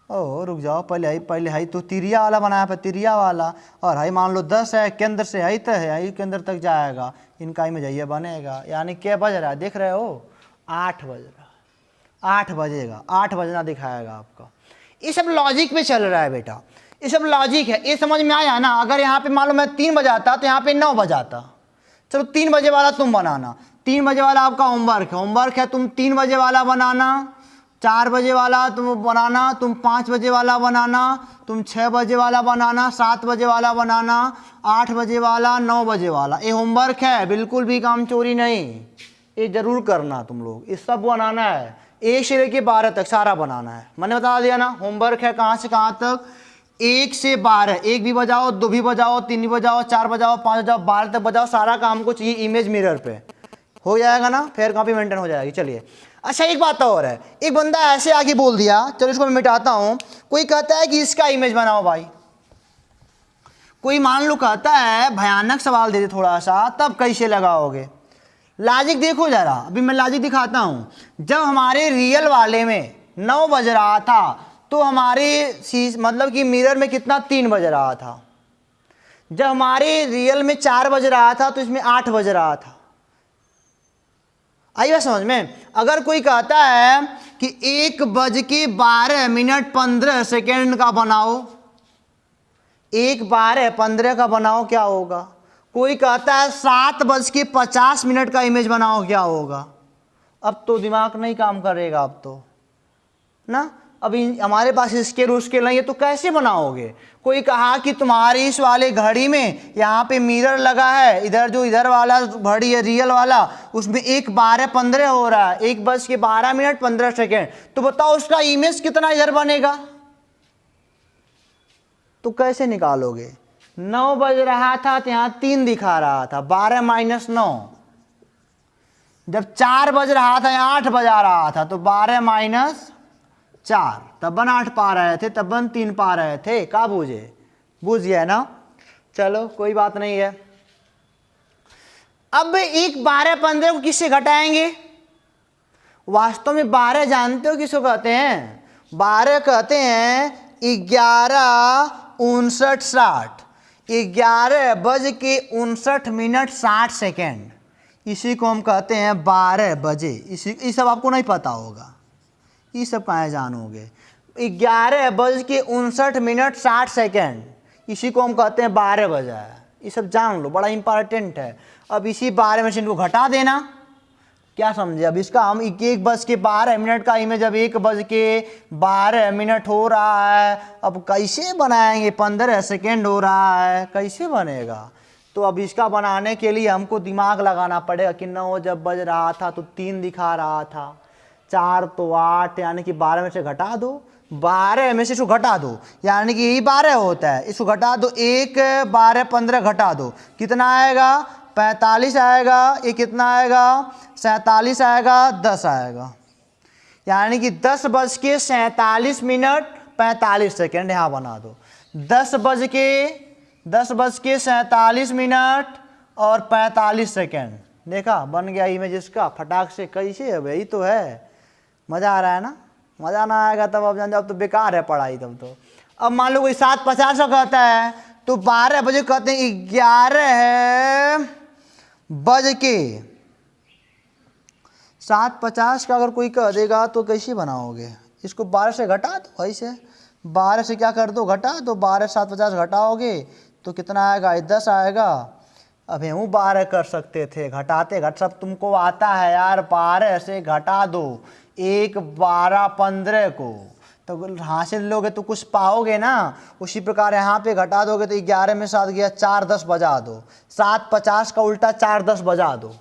ओ रुक जाओ, पहले है तो तिरिया वाला बनाया पे तिरिया वाला, और है मान लो 10 है, केंद्र से है तो है केंद्र तक जाएगा, इनका ही में जाइए बनेगा। यानी क्या बज रहा है देख रहे हो, 8 बज रहा, 8 बजेगा, 8 बजना दिखाएगा आपका। ये सब लॉजिक पे चल रहा है बेटा, ये सब लॉजिक है, ये समझ में आया ना। अगर यहाँ पे मान लो मैं 3 बजाता तो यहाँ पे 9 बजाता। चलो 3 बजे वाला तुम बनाना, 3 बजे वाला आपका होमवर्क है, तुम 3 बजे वाला बनाना, 4 बजे वाला तुम बनाना, तुम 5 बजे वाला बनाना, तुम 6 बजे वाला बनाना, 7 बजे वाला बनाना, 8 बजे वाला, 9 बजे वाला। ये होमवर्क है, बिल्कुल भी काम चोरी नहीं, ये जरूर करना तुम लोग, ये सब बनाना है, 1 से लेके 12 तक सारा बनाना है। मैंने बता दिया ना, होमवर्क है कहाँ से कहाँ तक, 1 से 12, 1 भी बजाओ, 2 भी बजाओ, 3 भी बजाओ, 4 बजाओ, 5 बजाओ, 12 तक बजाओ, सारा काम को चाहिए इमेज मिरर पे, हो जाएगा ना, फेयर कॉपी मेंटेन हो जाएगी। चलिए अच्छा एक बात और है, एक बंदा ऐसे आगे बोल दिया, चलो इसको मैं मिटाता हूं। कोई कहता है कि इसका इमेज बनाओ भाई, कोई मान लो कहता है, भयानक सवाल दे दे थोड़ा सा, तब कैसे लगाओगे। लॉजिक देखो जरा, अभी मैं लॉजिक दिखाता हूं। जब हमारे रियल वाले में 9 बज रहा था तो हमारे मतलब कि मिरर में कितना 3 बज रहा था। जब हमारे रियल में 4 बज रहा था तो इसमें 8 बज रहा था। आई बात समझ में। अगर कोई कहता है कि 1:12:15 का बनाओ, 1:12:15 का बनाओ, क्या होगा। कोई कहता है 7:50 का इमेज बनाओ, क्या होगा। अब तो दिमाग नहीं काम करेगा, अब तो ना, अभी हमारे पास इसके नहीं है तो कैसे बनाओगे। कोई कहा कि तुम्हारी इस वाले घड़ी में यहाँ पे मिरर लगा है, इधर जो इधर वाला घड़ी है रियल वाला, उसमें 1:12:15 हो रहा है, 1:12:15, तो बताओ उसका इमेज कितना इधर बनेगा। तो कैसे निकालोगे। 9 बज रहा था तो यहाँ 3 दिखा रहा था, 12 - 9। जब 4 बज रहा था यहाँ 8 बजा रहा था, तो 12 - 4, तब 8 पा रहे थे, तब 3 पा रहे थे। का बुझ गया ना। चलो कोई बात नहीं है। अब 1:12:15 को किससे घटाएंगे। वास्तव में 12 जानते हो किसको कहते हैं। 12 कहते हैं 11:59:60, 11:59:60। इसी को हम कहते हैं 12 बजे। ये सब आपको नहीं पता होगा, ये सब कहाँ जानोगे। 11:59:60, इसी को हम कहते हैं 12 बजा है। ये सब जान लो, बड़ा इंपॉर्टेंट है। अब इसी 12 में से इनको घटा देना, क्या समझे। अब इसका हम 1:12 का इमेज, अब 1:12 हो रहा है, अब कैसे बनाएंगे। 15 सेकेंड हो रहा है, कैसे बनेगा। तो अब इसका बनाने के लिए हमको दिमाग लगाना पड़ेगा कि 9 जब बज रहा था तो 3 दिखा रहा था, 4 तो 8, यानी कि 12 में से घटा दो, 12 में से इसको घटा दो, यानी कि यही 12 होता है। इसको घटा दो, 1:12:15 घटा दो, कितना आएगा 45 आएगा। ये कितना आएगा 47 आएगा, 10 आएगा। यानी कि 10:47:45 यहाँ बना दो। 10:47 और 45 सेकेंड। देखा बन गया इमेज इसका फटाक से। कैसे है भाई, तो है। मज़ा आ रहा है ना। मज़ा ना आएगा तब अब जान जाओ, तो बेकार है पढ़ाई तब तो। अब मान लो कोई 7:50 का कहता है तो 12 बजे कहते हैं 11:50 का अगर कोई कह देगा तो कैसे बनाओगे। इसको 12 से घटा दो, ऐसे 12 से क्या कर दो, घटा दो। 12 7:50 घटाओगे तो कितना आएगा, 10 आएगा। अब यूँ 12 कर सकते थे, घटाते सब तुमको आता है यार। 12 से घटा दो 1:12:15 को, तो हासिल लोगे तो कुछ पाओगे ना। उसी प्रकार यहाँ पे घटा दोगे तो 11 में 7 गया, 4:10 बजा दो। 7:50 का उल्टा 4:10 बजा दो।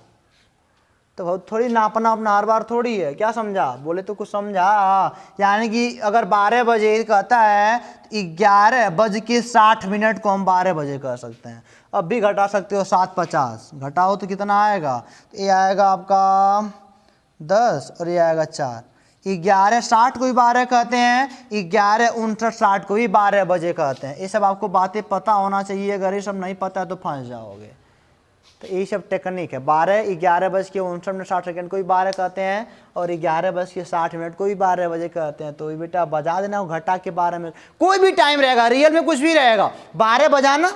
तो थोड़ी नापना अपना हर बार थोड़ी है। क्या समझा, बोले तो कुछ समझा। यानी कि अगर 12 बजे कहता है तो 11:60 को हम 12 बजे कह सकते हैं। अब भी घटा सकते हो, 7:50 घटाओ तो कितना आएगा, ये आएगा आपका 10 और ये आएगा 4। 11:60 को भी 12 कहते हैं, 11:59 को भी 12 बजे कहते हैं। ये सब आपको बातें पता होना चाहिए, अगर ये सब नहीं पता तो फंस जाओगे। तो यही सब टेक्निक है। 11:59 को भी 12 कहते हैं और 11:60 को भी 12 बजे कहते हैं। तो बेटा बजा देना घटा के 12 में, कोई भी टाइम रहेगा, रियल में कुछ भी रहेगा, 12 बजाना,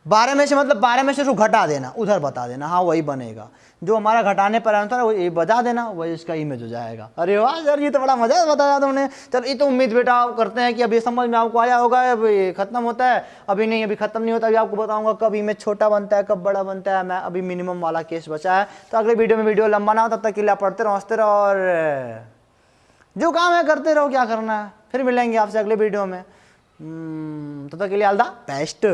12 में से मतलब 12 में से उसको घटा देना, उधर बता देना, हाँ वही बनेगा। जो हमारा घटाने पर आंसर है वो ये बजा देना, वही इसका इमेज हो जाएगा। अरे वाह सर, ये तो बड़ा मजा बताया तुमने। चल ये तो उम्मीद बेटा करते हैं कि अभी समझ में आपको आया होगा। अभी खत्म होता है, अभी नहीं, अभी खत्म नहीं होता, अभी आपको बताऊंगा कब इमेज छोटा बनता है कब बड़ा बनता है। मैं अभी मिनिमम वाला केस बचा है। तो अगले वीडियो में, वीडियो लंबा ना हो तब तक के लिए पढ़ते रहो, हंसते रहो और जो काम है करते रहो, क्या करना है। फिर मिलेंगे आपसे अगले वीडियो में। तब तक के लिए ऑल द बेस्ट।